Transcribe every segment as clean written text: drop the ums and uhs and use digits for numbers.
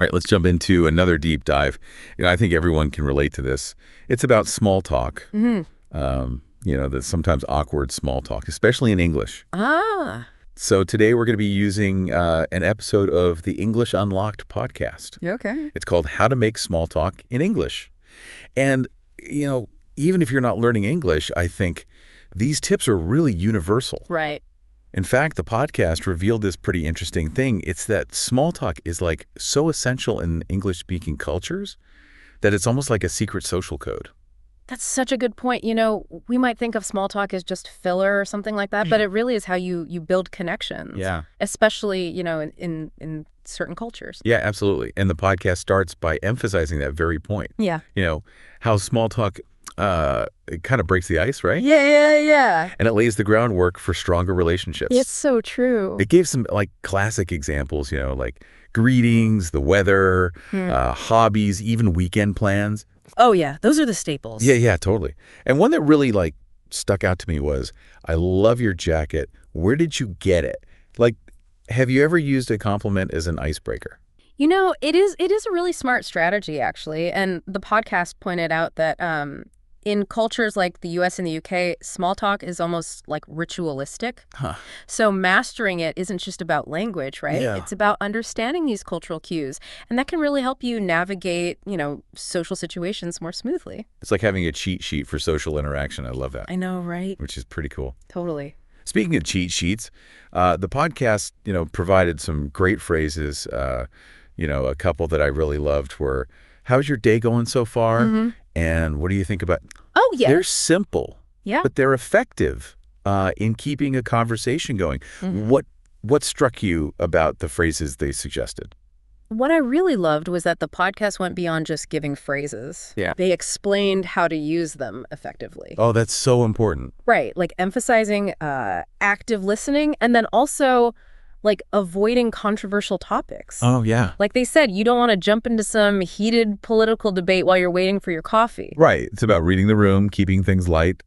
right, let's jump into another deep dive. I think everyone can relate to this. It's about small talk. The sometimes awkward small talk, especially in English. Ah. So today we're going to be using an episode of the English Unlocked podcast. Okay. It's called How to Make Small Talk in English. And, even if you're not learning English, I think these tips are really universal. Right. In fact, the podcast revealed this pretty interesting thing. It's that small talk is like so essential in English-speaking cultures that it's almost like a secret social code. That's such a good point. We might think of small talk as just filler or something like that, but it really is how you build connections. Yeah. Especially, in certain cultures. Yeah, absolutely. And the podcast starts by emphasizing that very point. Yeah. How small talk it kind of breaks the ice, right? Yeah. And it lays the groundwork for stronger relationships. It's so true. It gave some classic examples, like greetings, the weather, hobbies, even weekend plans. Oh, yeah. Those are the staples. Yeah, totally. And one that really stuck out to me was, I love your jacket. Where did you get it? Have you ever used a compliment as an icebreaker? It is a really smart strategy, actually. And the podcast pointed out that in cultures like the US and the UK, small talk is almost like ritualistic. Huh. So mastering it isn't just about language, right? Yeah. It's about understanding these cultural cues. And that can really help you navigate, social situations more smoothly. It's like having a cheat sheet for social interaction. I love that. I know, right? Which is pretty cool. Totally. Speaking of cheat sheets, the podcast, provided some great phrases. A couple that I really loved were, how's your day going so far? Mm-hmm. And what do you think about? Oh, yeah. They're simple, Yeah. but they're effective in keeping a conversation going. Mm-hmm. What struck you about the phrases they suggested? What I really loved was that the podcast went beyond just giving phrases. Yeah. They explained how to use them effectively. Oh, that's so important. Right. Like emphasizing active listening and then also avoiding controversial topics. Oh, yeah. Like they said, you don't want to jump into some heated political debate while you're waiting for your coffee. Right. It's about reading the room, keeping things light,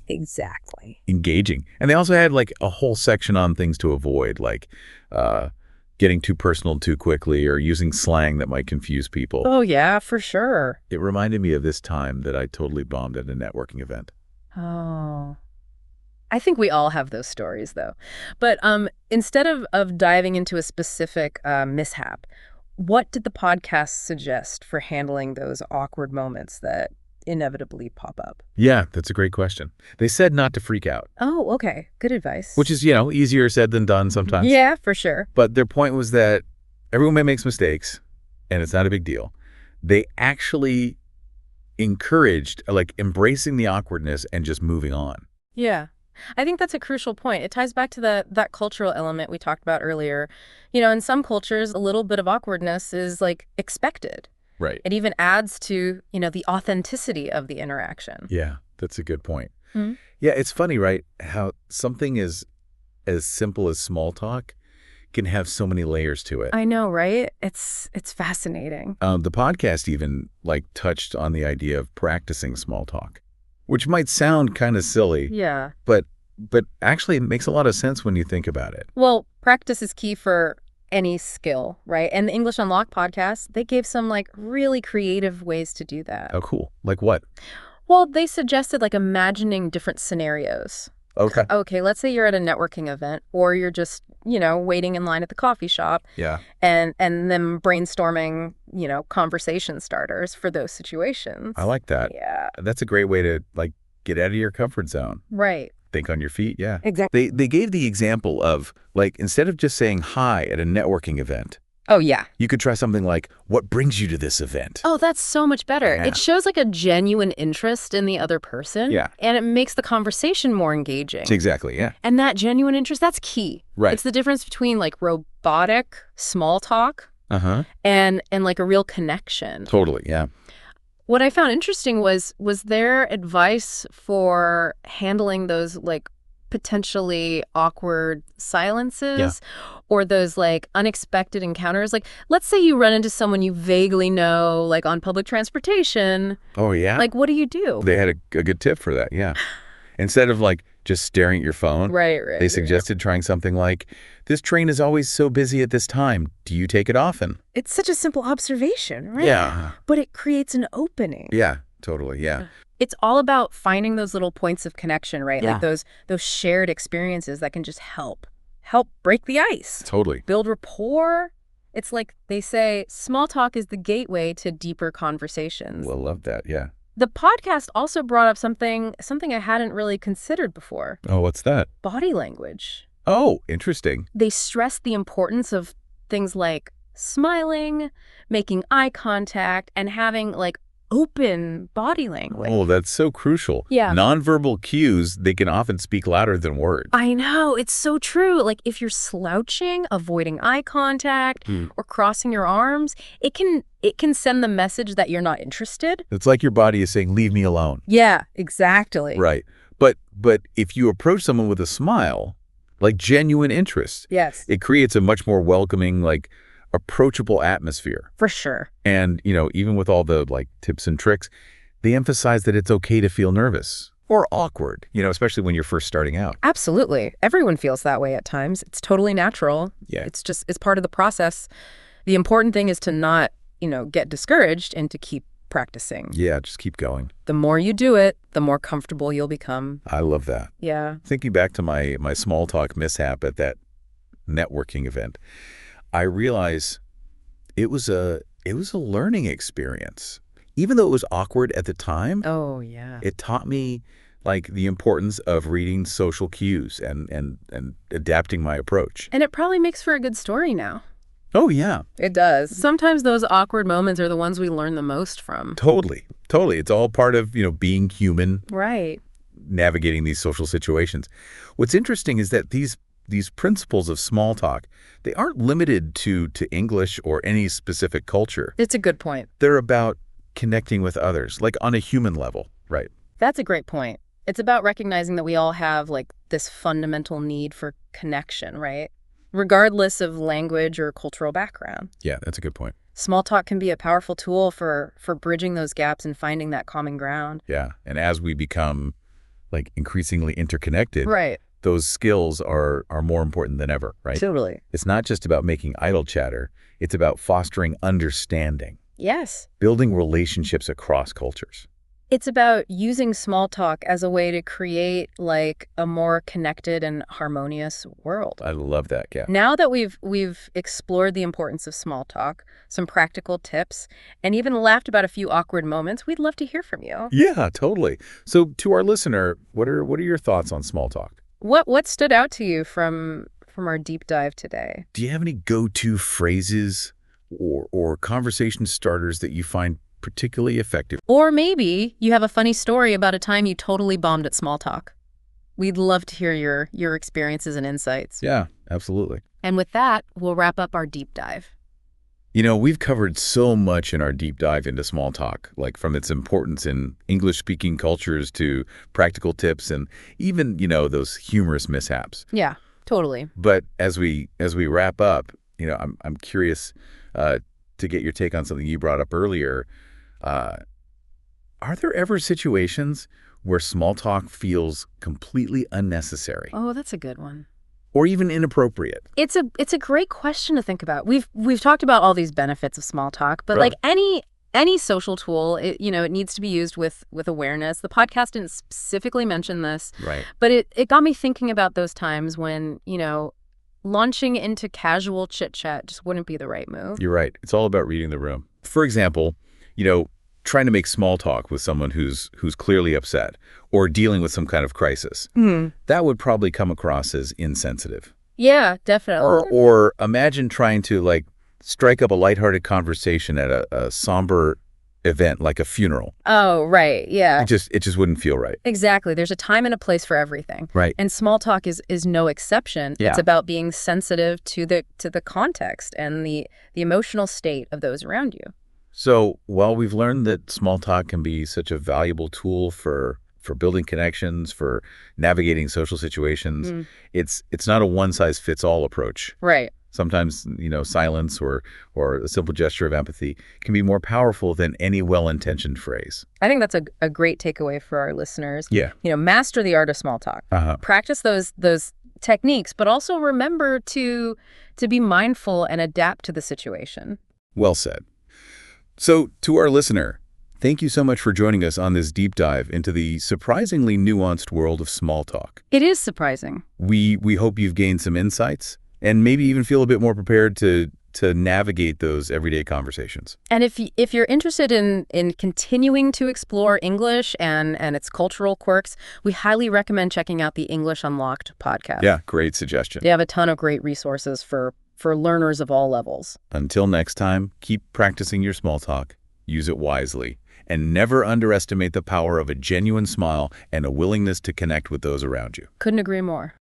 Exactly. engaging. And they also had a whole section on things to avoid, getting too personal too quickly or using slang that might confuse people. Oh, yeah, for sure. It reminded me of this time that I totally bombed at a networking event. Oh. I think we all have those stories, though. But instead of diving into a specific mishap, what did the podcast suggest for handling those awkward moments that inevitably pop up? Yeah, that's a great question. They said not to freak out, Oh, okay. Good advice. which is, easier said than done sometimes. Yeah, for sure. But their point was that everyone makes mistakes, and it's not a big deal. They actually encouraged, embracing the awkwardness and just moving on. Yeah. I think that's a crucial point. It ties back to that cultural element we talked about earlier. In some cultures, a little bit of awkwardness is expected. Right. It even adds to, the authenticity of the interaction. Yeah, that's a good point. Mm-hmm. Yeah, it's funny, right, how something as simple as small talk can have so many layers to it. I know, right? It's fascinating. The podcast even touched on the idea of practicing small talk, which might sound kind of silly. Yeah. But actually it makes a lot of sense when you think about it. Well, practice is key for any skill, right? And the English Unlocked podcast, they gave some really creative ways to do that. Oh, cool. Like what? Well, they suggested imagining different scenarios. Okay. Okay, let's say you're at a networking event or you're just, waiting in line at the coffee shop. Yeah. And then brainstorming, conversation starters for those situations. I like that. Yeah. That's a great way to get out of your comfort zone. Right. Think on your feet. Yeah. Exactly. They gave the example of instead of just saying hi at a networking event, Oh, yeah. you could try something like, what brings you to this event? Oh, that's so much better. Yeah. It shows a genuine interest in the other person. Yeah. And it makes the conversation more engaging. Exactly. Yeah. And that genuine interest, that's key. Right. It's the difference between robotic small talk Uh-huh. and a real connection. Totally. Yeah. What I found interesting was their advice for handling those potentially awkward silences or those unexpected encounters. Let's say you run into someone you vaguely know on public transportation. Oh, yeah. What do you do? They had a good tip for that. Yeah. Instead of just staring at your phone. Right. They suggested trying something like, this train is always so busy at this time. Do you take it often? It's such a simple observation, right? Yeah. But it creates an opening. Yeah, totally. Yeah. It's all about finding those little points of connection, right? Yeah. Like those shared experiences that can just help break the ice, Totally. build rapport. It's like they say, small talk is the gateway to deeper conversations. Well, love that. Yeah. The podcast also brought up something I hadn't really considered before. Oh, what's that? Body language. Oh, interesting. They stress the importance of things like smiling, making eye contact, and having like open body language. Oh, that's so crucial. Yeah. Nonverbal cues, they can often speak louder than words. I know, it's so true. Like if you're slouching, avoiding eye contact, or crossing your arms, it can send the message that you're not interested. It's like your body is saying, leave me alone. Yeah, exactly. Right. But if you approach someone with a smile, like genuine interest, Yes. it creates a much more welcoming, like approachable atmosphere. For sure. And, even with all the like tips and tricks, they emphasize that it's okay to feel nervous or awkward, especially when you're first starting out. Absolutely. Everyone feels that way at times. It's totally natural. Yeah. It's part of the process. The important thing is to not, get discouraged and to keep practicing. Yeah, just keep going. The more you do it, the more comfortable you'll become. I love that. Yeah. Thinking back to my small talk mishap at that networking event, I realize it was a learning experience. Even though it was awkward at the time, Oh, yeah. it taught me like the importance of reading social cues and adapting my approach. And it probably makes for a good story now. Oh, yeah, It does. Sometimes those awkward moments are the ones we learn the most from. totally. Totally. It's all part of, being human, Right. navigating these social situations. What's interesting is that these principles of small talk, they aren't limited to English or any specific culture. It's a good point. They're about connecting with others, like on a human level, right? That's a great point. It's about recognizing that we all have like this fundamental need for connection, right? Regardless of language or cultural background. Yeah, that's a good point. Small talk can be a powerful tool for bridging those gaps and finding that common ground. Yeah, and as we become like increasingly interconnected, Right. those skills are more important than ever, right? Totally. It's not just about making idle chatter. It's about fostering understanding, Yes. building relationships across cultures. It's about using small talk as a way to create like a more connected and harmonious world. I love that, yeah. Now that we've explored the importance of small talk, some practical tips, and even laughed about a few awkward moments, we'd love to hear from you. Yeah, totally. So to our listener, what are your thoughts on small talk? What stood out to you from our deep dive today? Do you have any go-to phrases or conversation starters that you find particularly effective? Or maybe you have a funny story about a time you totally bombed at small talk. We'd love to hear your experiences and insights. Yeah, absolutely. And with that, we'll wrap up our deep dive. We've covered so much in our deep dive into small talk, like from its importance in English-speaking cultures to practical tips and even, those humorous mishaps. Yeah, totally. But as we wrap up, I'm curious to get your take on something you brought up earlier. Are there ever situations where small talk feels completely unnecessary Oh, that's a good one. or even inappropriate? It's a great question to think about. We've talked about all these benefits of small talk, but Right. like any social tool, it needs to be used with awareness. The podcast didn't specifically mention this, Right. but it got me thinking about those times when, launching into casual chit-chat just wouldn't be the right move. You're right. It's all about reading the room. For example, trying to make small talk with someone who's clearly upset or dealing with some kind of crisis. That would probably come across as insensitive. Yeah, definitely. Or imagine trying to like strike up a lighthearted conversation at a somber event like a funeral. Oh, right. Yeah. It just wouldn't feel right. Exactly. There's a time and a place for everything. Right. And small talk is no exception. Yeah. It's about being sensitive to the context and the emotional state of those around you. So while we've learned that small talk can be such a valuable tool for building connections, for navigating social situations, it's not a one-size-fits-all approach. Right. Sometimes, silence or a simple gesture of empathy can be more powerful than any well-intentioned phrase. I think that's a great takeaway for our listeners. Yeah. Master the art of small talk. Practice those techniques, but also remember to be mindful and adapt to the situation. Well said. So, to our listener, thank you so much for joining us on this deep dive into the surprisingly nuanced world of small talk. It is surprising. We hope you've gained some insights and maybe even feel a bit more prepared to navigate those everyday conversations. And if you're interested in continuing to explore English and its cultural quirks, we highly recommend checking out the English Unlocked podcast. Yeah, great suggestion. They have a ton of great resources for learners of all levels. Until next time, keep practicing your small talk, use it wisely, and never underestimate the power of a genuine smile and a willingness to connect with those around you. Couldn't agree more.